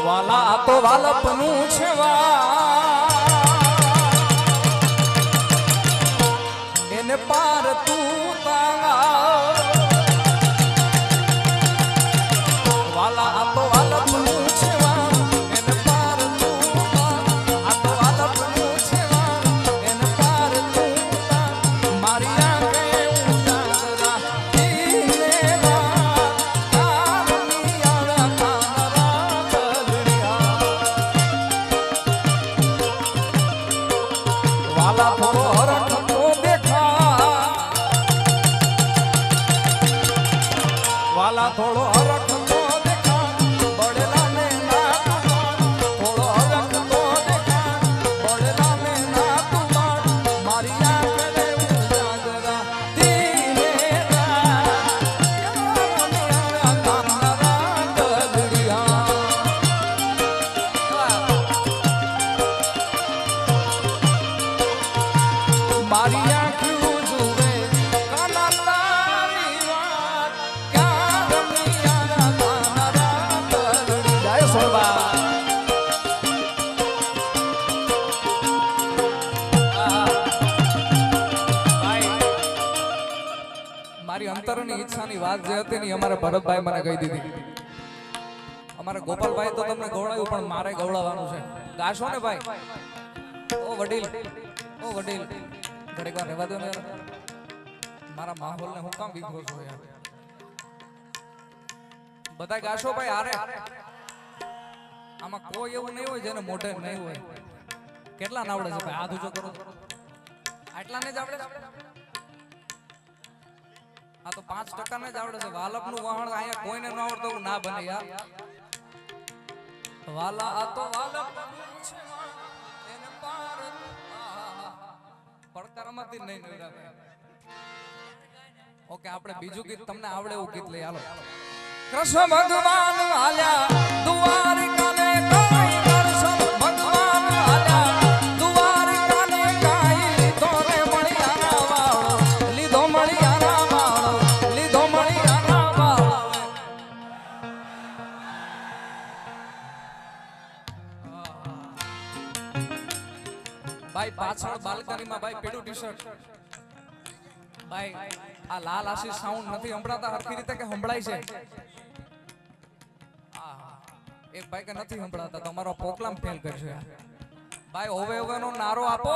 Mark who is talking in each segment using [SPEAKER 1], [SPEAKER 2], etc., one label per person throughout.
[SPEAKER 1] વાલા તો વાલપનું છે એને પાર તું તાંગા વાલા તો વાલપનું છે એને પાર તું આ તો વાલપનું છે એને પાર તું મારી આંખે ઉજાગરા દીને વાલા થોડો હરખ તો દેખા વાલા થોડો હરખ તો દેખા બળેલા ને ના થોડો હરખ તો દેખા બળેલા ને ના તુમાર મારી આંખે ઉજાગરા દીને મારી આંખું જુએ કાના તારી વાત ક્યાં રમિયા તારા તરડી જાય સોબા મારી અંતરની ઈચ્છાની વાત જે હતી ને અમારા ભરતભાઈ મને કહી દીધી. અમારા ગોપાલભાઈ તો તમને ગવડાવ્યું પણ મારે ગવડાવવાનું છે. ગાશો ને ભાઈ? ઓ વડીલ ઘડીક વાર રહેવા દો ને યાર. મારા માહોલ ને હું કામ વિખરો છો યાર. બધા ગાશો ભાઈ હારે. આમાં કોઈ એવું નહીં હોય જેને મોઢે નહીં હોય. કેટલા નાવડે છે ભાઈ? હાથ ઊંચો કરો. આટલા ને જ આવડે? આ તો 5% ને જ આવડે છે. વાલપનું વહાણ અહીંયા કોઈને ન આવડતું ના બને યાર. વાલા આ તો વાલપ છે એને પાર પડકારમાંથી નહીં નવરા. ઓકે, આપણે બીજું ગીત તમને આવડે એવું ગીત લઈ હાલો. કૃષ્ણ ભગવાન હાલ્યા દ્વારિકાને કાઈ કૃષ્ણ ભગવાન હાલ્યા દ્વારિકાને કાઈ લીધો રે મણિયારા વાળો લીધો મણિયારા વાળો લીધો મણિયારા વાળો. ભાઈ પાછળ બાલ્કનીમાં ભાઈ પેડું ટી-શર્ટ ભાઈ આ લાલ આશી સાઉન્ડ નથી સંભળાતા હરખી રીતે કે સંભળાય છે? એક ભાઈ કે નથી સંભળાતા. તમારો પ્રોગ્રામ ફેલ કરશે ભાઈ. હોવે હોવે નો નારો આપો.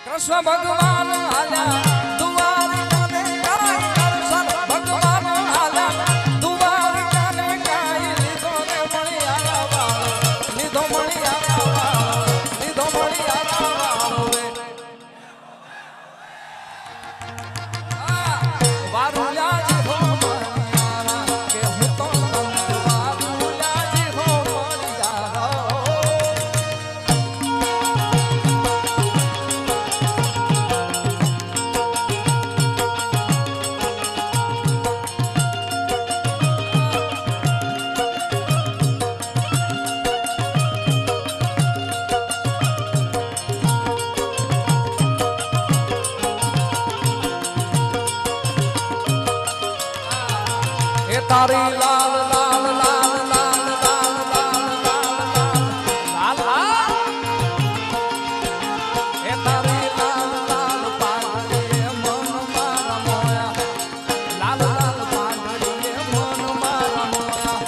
[SPEAKER 1] કૃષ્ણ ભગવાન હાલ્યા દ્વારિકાને કાઈ કૃષ્ણ ભગવાન હાલ્યા દ્વારિકાને કાઈ લીધો રે મણિયારા વાળો લીધો મણિયારા વાળો લીધો મણિયારા વાળો રે વારુલાજી હો મણિયારા કે હું તો વારુલાજી હો મણિયારા. એ તારી લાલ લાલ લાલ લાલ લાલ લાલ લાલ લાલ એ તારી લાલ લાલ પાંગડીએ મન મારા મોયા લાલ લાલ પાંગડીએ મન મારા મોયા.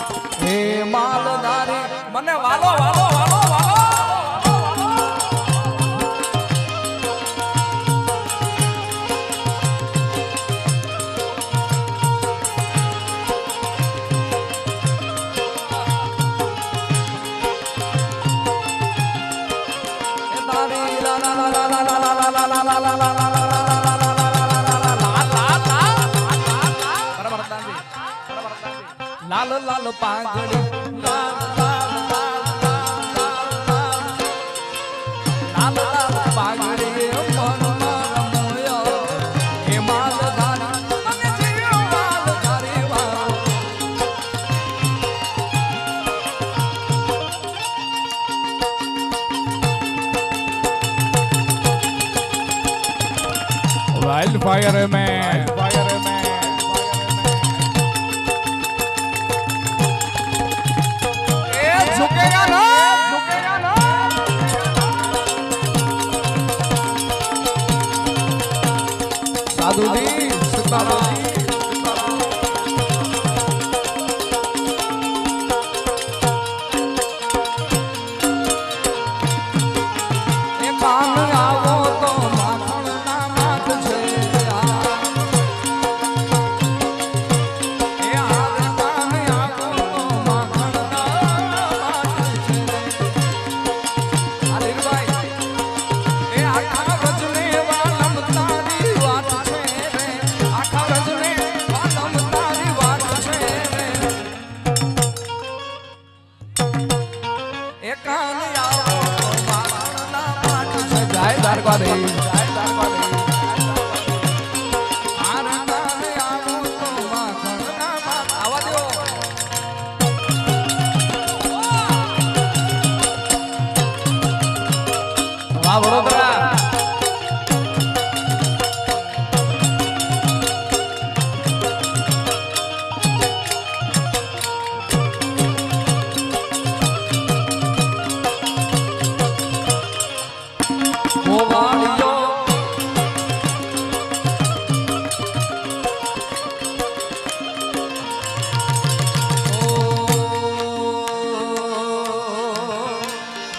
[SPEAKER 1] હે માલધારી મને વાલો વાલો વાલો વાલો. લાલ લાલ પાંગડી લાલ લાલ લાલ લાલ પાંગડી મન મારા મોયા. હે માલધારી મને જીવ માલધારી વાળો. वाइल्ड फायर में દ્વારકાધીશ જય દ્વારકાધીશ મારા ગામે આવું તો માખણના માપ આવા દો વાહ વડોદરા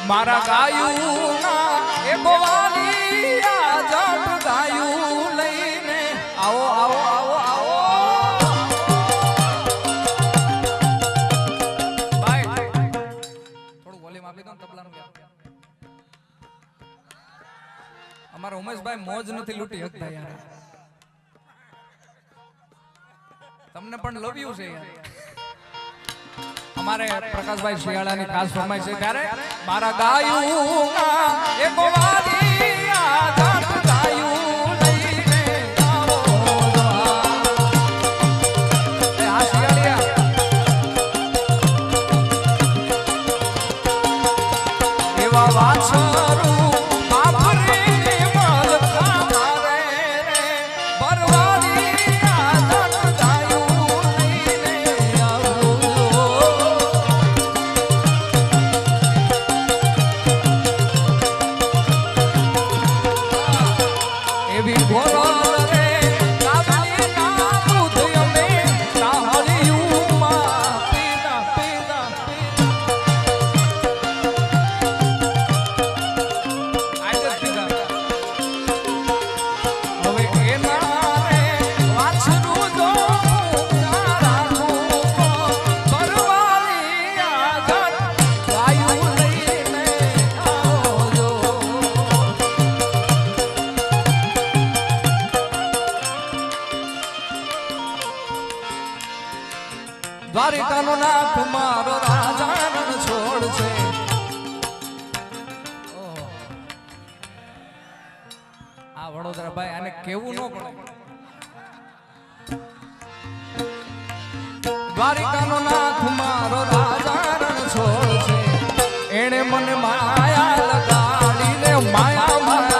[SPEAKER 1] મારા ગાયું ના એ ગોવાલી આ જટ ગાયું લઈને આવો આવો આવો આવો ભાઈ થોડું વોલ્યુમ આપી દો ને તબલાનું અમારા ઉમેશભાઈ મોજ નથી લૂટી શકતા યાર તમને પણ લવ યુ છે યાર हमारे प्रकाशभाई शियाड़ा ની ખાસ ફરમાઈ છે ત્યારે મારા ગાયું એ ગોવાલી આ જટ ગાયું લઈને આવો એ આ શિયાળિયા એવા વાછરું બાપરે ને મલ ખારે રે બરવાલી આ જટ ગાયું લઈને આવો દ્વારિકાનો નાથ મારો રાજાનન છોડ છે આ વડોદરા ભાઈ આને કેવું ન પડે દ્વારિકાનો નાથ મારો રાજાનન છોડ છે એણે મને માયા લગાડીને માયા માયા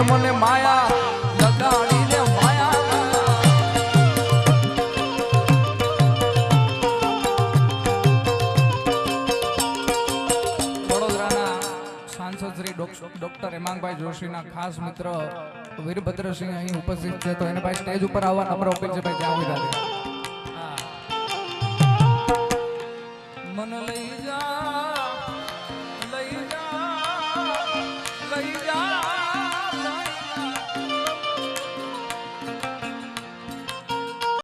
[SPEAKER 1] મને માયા લગાડી દે માયા વડોદરાના સાંસદ શ્રી ડોક્ટર હેમાંગભાઈ જોશીના ખાસ મિત્ર વીરભદ્રસિંહ અહીં ઉપસ્થિત છે તો એને ભાઈ સ્ટેજ ઉપર આવવા નમ્ર અપીલ છે ભાઈ જ્યાં વિધાન